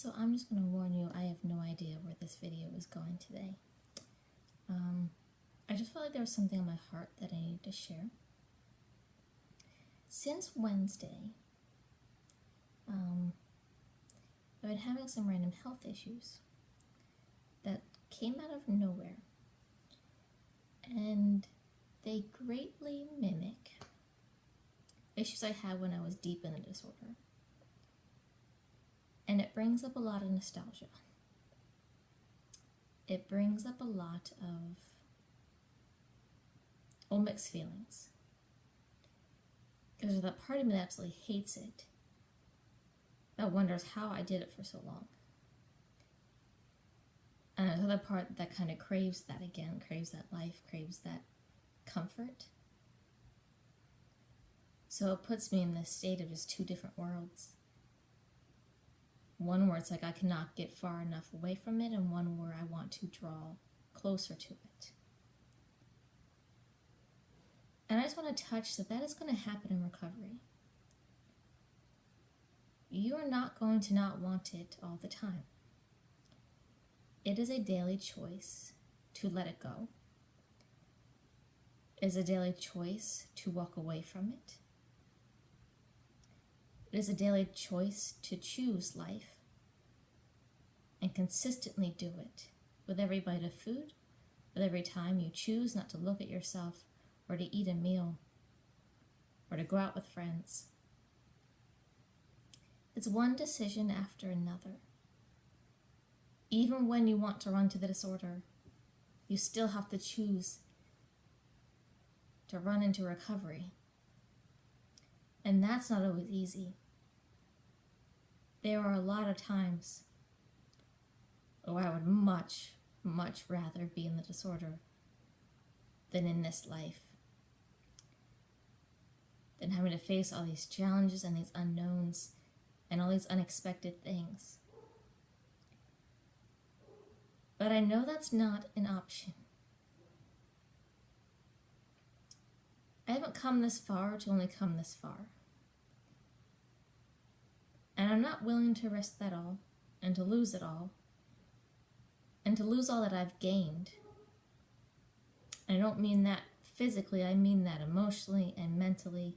So I'm just going to warn you, I have no idea where this video is going today. I just felt like there was something on my heart that I needed to share. Since Wednesday, I've been having some random health issues that came out of nowhere, and they greatly mimic issues I had when I was deep in the disorder. And it brings up a lot of nostalgia. It brings up a lot of mixed feelings. There's that part of me that absolutely hates it, that wonders how I did it for so long. And there's another part that kind of craves that again, craves that life, craves that comfort. So it puts me in this state of just two different worlds. One where it's like I cannot get far enough away from it, and one where I want to draw closer to it. And I just want to touch that is going to happen in recovery. You are not going to not want it all the time. It is a daily choice to let it go. It is a daily choice to walk away from it. It is a daily choice to choose life and consistently do it with every bite of food, with every time you choose not to look at yourself or to eat a meal or to go out with friends. It's one decision after another. Even when you want to run to the disorder, you still have to choose to run into recovery. And that's not always easy. There are a lot of times where I would much, much rather be in the disorder than in this life, than having to face all these challenges and these unknowns and all these unexpected things. But I know that's not an option. I haven't come this far to only come this far. And I'm not willing to risk that all, and to lose it all, and to lose all that I've gained. And I don't mean that physically, I mean that emotionally and mentally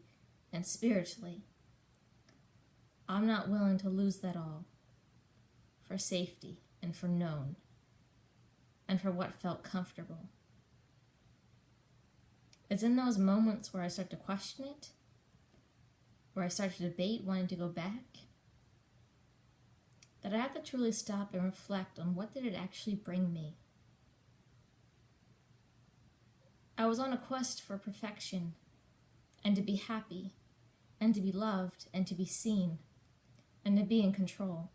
and spiritually. I'm not willing to lose that all for safety and for known and for what felt comfortable. It's in those moments where I start to question it, where I start to debate wanting to go back, that I have to truly stop and reflect on what did it actually bring me. I was on a quest for perfection, and to be happy, and to be loved, and to be seen, and to be in control.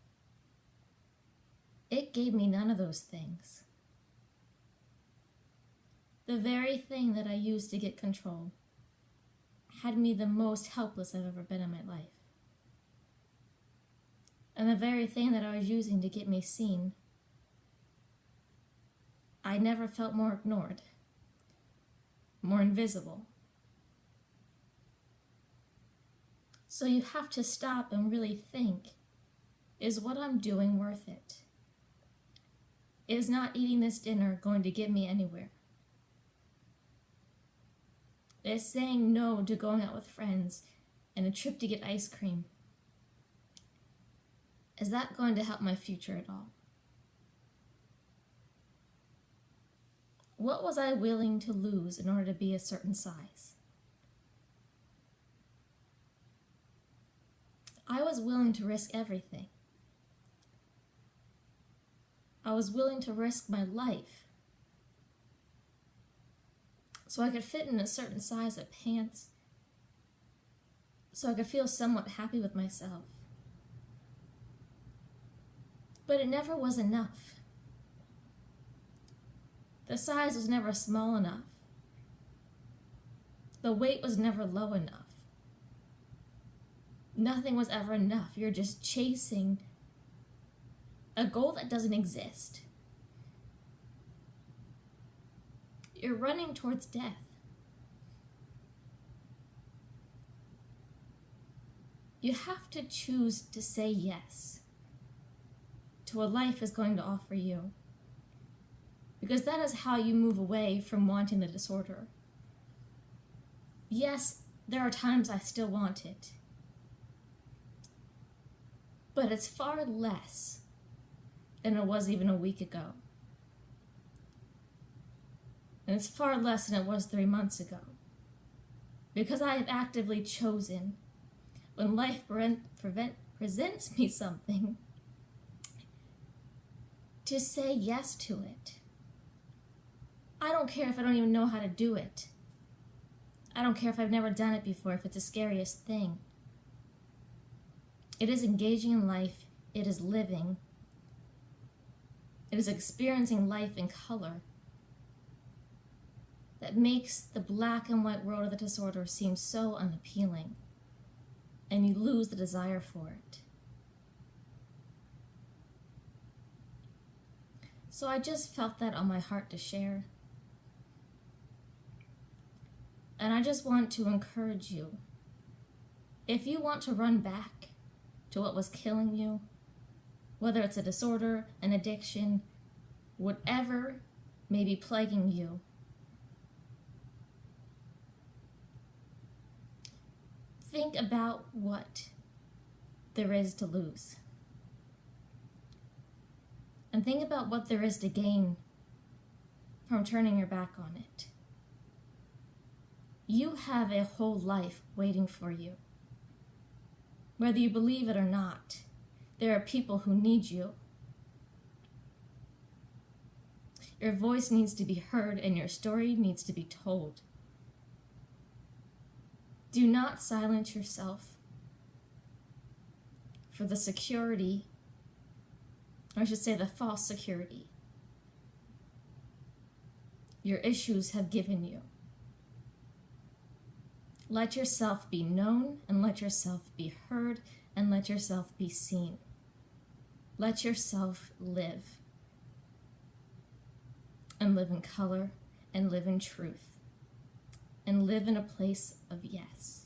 It gave me none of those things. The very thing that I used to get control had me the most helpless I've ever been in my life. And the very thing that I was using to get me seen, I never felt more ignored, more invisible. So you have to stop and really think, is what I'm doing worth it? Is not eating this dinner going to get me anywhere? Is saying no to going out with friends and a trip to get ice cream, is that going to help my future at all? What was I willing to lose in order to be a certain size? I was willing to risk everything. I was willing to risk my life so I could fit in a certain size of pants, so I could feel somewhat happy with myself. But it never was enough. The size was never small enough. The weight was never low enough. Nothing was ever enough. You're just chasing a goal that doesn't exist. You're running towards death. You have to choose to say yes. to what life is going to offer you. Because that is how you move away from wanting the disorder. Yes, there are times I still want it. But it's far less than it was even a week ago. And it's far less than it was 3 months ago. Because I have actively chosen, when life presents me something, to say yes to it. I don't care if I don't even know how to do it. I don't care if I've never done it before, if it's the scariest thing. It is engaging in life. It is living. It is experiencing life in color that makes the black and white world of the disorder seem so unappealing, and you lose the desire for it. So I just felt that on my heart to share. And I just want to encourage you, if you want to run back to what was killing you, whether it's a disorder, an addiction, whatever may be plaguing you, think about what there is to lose. And think about what there is to gain from turning your back on it. You have a whole life waiting for you. Whether you believe it or not, there are people who need you. Your voice needs to be heard and your story needs to be told. Do not silence yourself for the security, or I should say the false security, your issues have given you. Let yourself be known, and let yourself be heard, and let yourself be seen. Let yourself live, and live in color, and live in truth, and live in a place of yes.